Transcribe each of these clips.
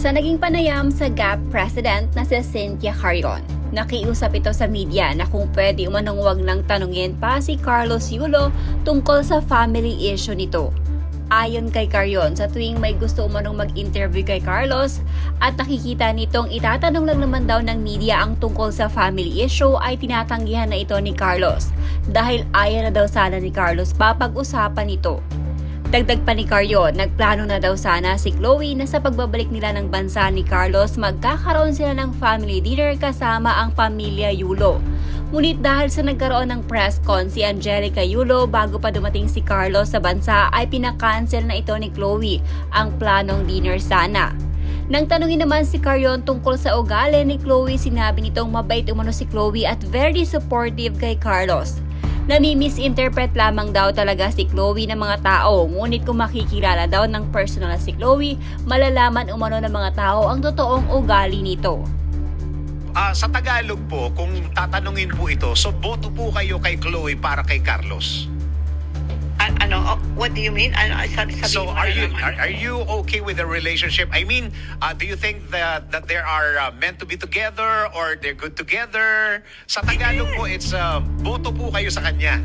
Sa naging panayam sa GAP President na si Cynthia Carrion, nakiusap ito sa media na kung pwede umanong wag nang tanungin pa si Carlos Yulo tungkol sa family issue nito. Ayon kay Carrion, sa tuwing may gusto umanong mag-interview kay Carlos at nakikita nitong itatanong lang naman daw ng media ang tungkol sa family issue ay tinatanggihan na ito ni Carlos dahil ayaw na daw sana ni Carlos papag-usapan ito. Dagdag pa ni Carrion, nagplano na daw sana si Chloe na sa pagbabalik nila ng bansa ni Carlos magkakaroon sila ng family dinner kasama ang pamilya Yulo. Ngunit dahil sa nagkaroon ng press con si Angelica Yulo bago pa dumating si Carlos sa bansa ay pinakancel na ito ni Chloe ang planong dinner sana. Nang tanungin naman si Carrion tungkol sa ugali ni Chloe, sinabi nitong mabait umano si Chloe at very supportive kay Carlos. Nami-misinterpret lamang daw talaga si Chloe ng mga tao, ngunit kung makikilala daw ng personal si Chloe, malalaman umano ng mga tao ang totoong ugali nito. Sa Tagalog po, kung tatanungin po ito, so boto po kayo kay Chloe para kay Carlos? What do you mean? So are you okay with the relationship? I mean, do you think that they are meant to be together or they're good together? Sa Tagalog po, it's boto po kayo sa kanya.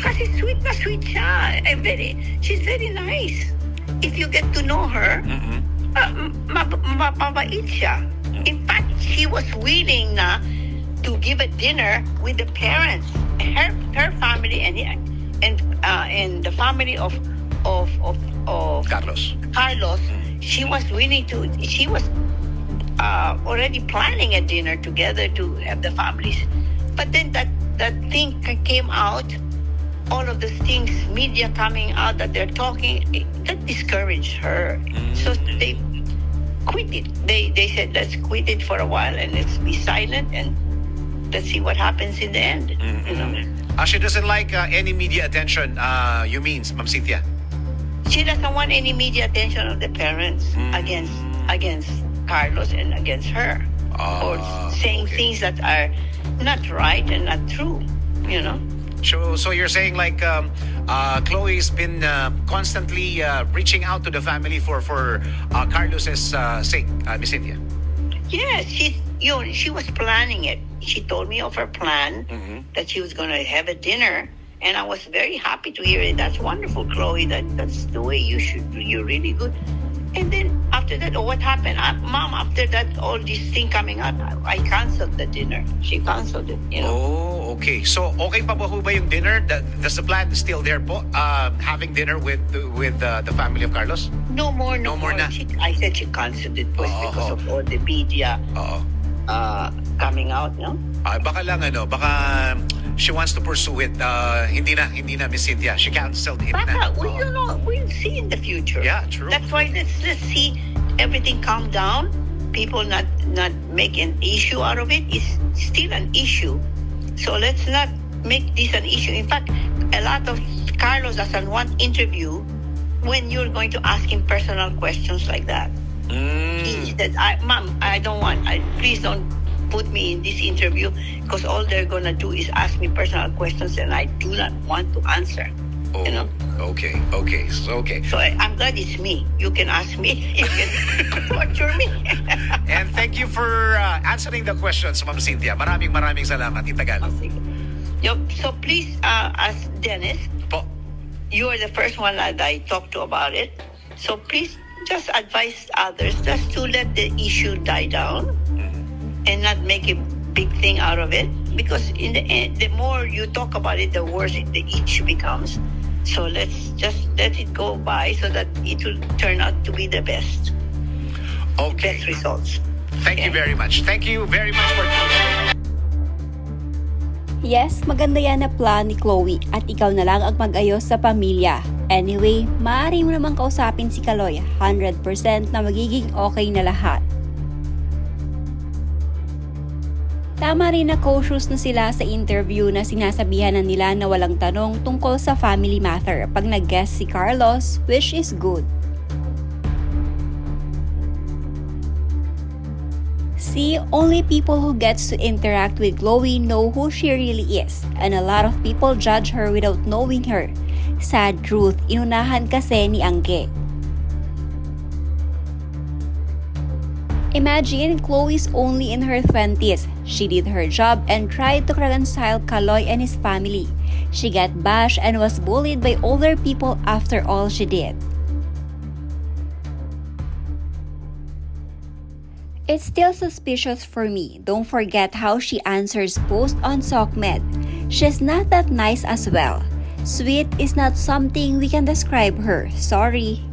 Kasi sweet na sweet siya. She's very nice. If you get to know her, mabait siya. In fact, she was willing na to give a dinner with the parents, her family and the family of Carlos. She was willing to. She was already planning a dinner together to have the families. But then that thing came out. All of the things, media coming out that they're talking, that discouraged her. So they quit it. They said, let's quit it for a while and let's be silent and let's see what happens in the end. You know? She doesn't like any media attention, you mean, Ma'am Cynthia? She doesn't want any media attention of the parents against Carlos and against her, or saying things that are not right and not true. You know. So you're saying like Chloe's been constantly reaching out to the family for Carlos's sake, Miss Cynthia? Yes, she was planning it. She told me of her plan that she was going to have a dinner, and I was very happy to hear it. That's wonderful, Chloe. That's the way you should do. You're really good. And then after that, what happened? Mom, after that, all this thing coming out, I canceled the dinner. She canceled it, you know. Oh, okay. So, okay pa ba yung dinner? Does the plan still there po? Having dinner with the family of Carlos? No more na. I said she canceled it because of all the media coming out, no? Baka lang baka she wants to pursue it. Hindi na, Miss Cynthia. She canceled it na. Well, you know, we'll see in the future. Yeah, true. That's why let's see everything calm down. People not make an issue out of it. It's still an issue. So let's not make this an issue. In fact, a lot of Carlos doesn't want interview when you're going to ask him personal questions like that. He said, Mom, I don't want, please don't put me in this interview because all they're gonna do is ask me personal questions and I do not want to answer. Oh, you know? Okay. So I'm glad it's me. You can ask me. You can torture me. And thank you for answering the questions, Ma'am Cynthia. Maraming salamat in Tagalog. So please, as Dennis, Po. you are the first one that I talked to about it. So please just advise others just to let the issue die down and not make a big thing out of it. Because in the end, the more you talk about it, the worse the issue becomes. So let's just let it go by so that it will turn out to be the best. Okay. Best results. Thank you very much. Thank you very much for... Yes, maganda yan na plan ni Chloe at ikaw na lang ang mag-ayos sa pamilya. Anyway, maaari mo namang kausapin si Kaloy, 100% na magiging okay na lahat. Tama rin na cautious na sila sa interview na sinasabihan na nila na walang tanong tungkol sa family matter pag nag-guest si Carlos, which is good. See, only people who gets to interact with Chloe know who she really is, and a lot of people judge her without knowing her. Sad truth, inunahan kasi ni Angge. Imagine, Chloe's only in her 20s. She did her job and tried to reconcile Kaloy and his family. She got bashed and was bullied by older people after all she did. It's still suspicious for me. Don't forget how she answers posts on SOCMED. She's not that nice as well. Sweet is not something we can describe her. Sorry.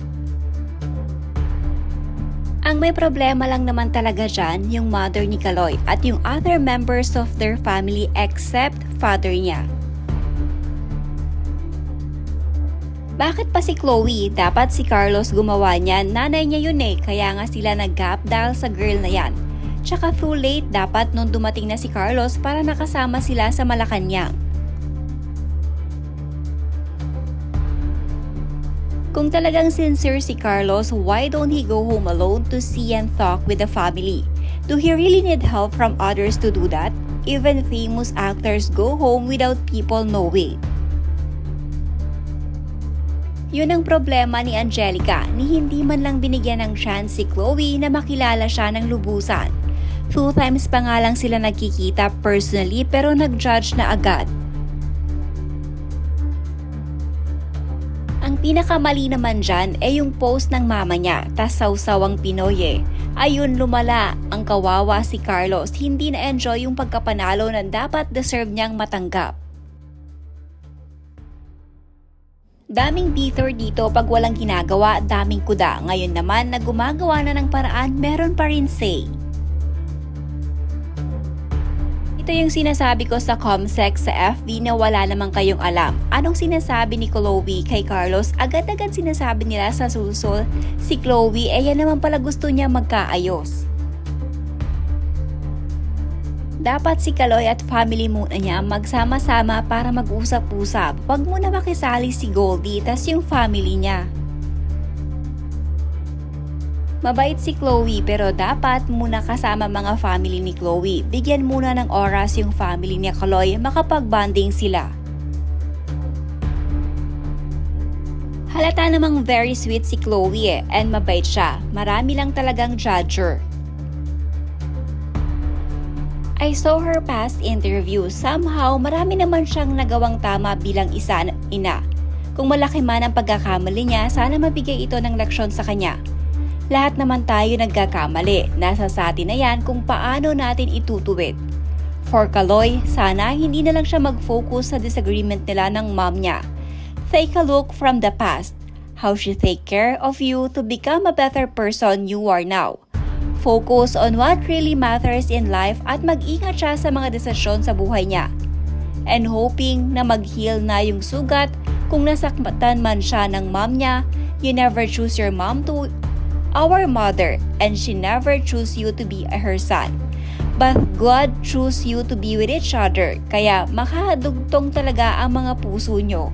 Ang may problema lang naman talaga dyan, yung mother ni Kaloy at yung other members of their family except father niya. Bakit pa si Chloe? Dapat si Carlos gumawa niyan. Nanay niya yun eh, kaya nga sila nag-gap dahil sa girl na yan. Tsaka too late, dapat nung dumating na si Carlos para nakasama sila sa Malacanang. Kung talagang sincere si Carlos, why don't he go home alone to see and talk with the family? Do he really need help from others to do that? Even famous actors go home without people knowing. Yun ang problema ni Angelica, ni hindi man lang binigyan ng chance si Chloe na makilala siya ng lubusan. 2 times pa nga lang sila nagkikita personally pero nag-judge na agad. Ang pinakamali naman dyan ay yung post ng mama niya, tas sawsawang Pinoy eh. Ayun, lumala, ang kawawa si Carlos, hindi na-enjoy yung pagkapanalo na dapat deserve niyang matanggap. Daming bitter dito pag walang ginagawa, daming kuda. Ngayon naman na gumagawa na ng paraan, meron pa rin say. Ito yung sinasabi ko sa Comsec sa FB na wala namang kayong alam. Anong sinasabi ni Chloe kay Carlos? Agad-agad sinasabi nila sa susul, si Chloe yan naman pala gusto niya magkaayos. Dapat si Kaloy at family muna niya magsama-sama para mag-usap-usap. Huwag muna makisali si Goldie tas yung family niya. Mabait si Chloe pero dapat muna kasama mga family ni Chloe. Bigyan muna ng oras yung family ni Kaloy, makapag-bonding sila. Halata namang very sweet si Chloe and mabait siya. Marami lang talagang judger. I saw her past interview. Somehow, marami naman siyang nagawang tama bilang ina. Kung malaki man ang pagkakamali niya, sana mabigay ito ng leksyon sa kanya. Lahat naman tayo nagkakamali. Nasa sa atin na yan kung paano natin itutuwid. For Kaloy, sana hindi na lang siya mag-focus sa disagreement nila ng mom niya. Take a look from the past. How she take care of you to become a better person you are now. Focus on what really matters in life at mag-ingat siya sa mga desisyon sa buhay niya. And hoping na mag-heal na yung sugat kung nasaktan man siya ng mom niya, you never choose your mom to our mother and she never choose you to be her son. But God choose you to be with each other, kaya makadugtong talaga ang mga puso nyo.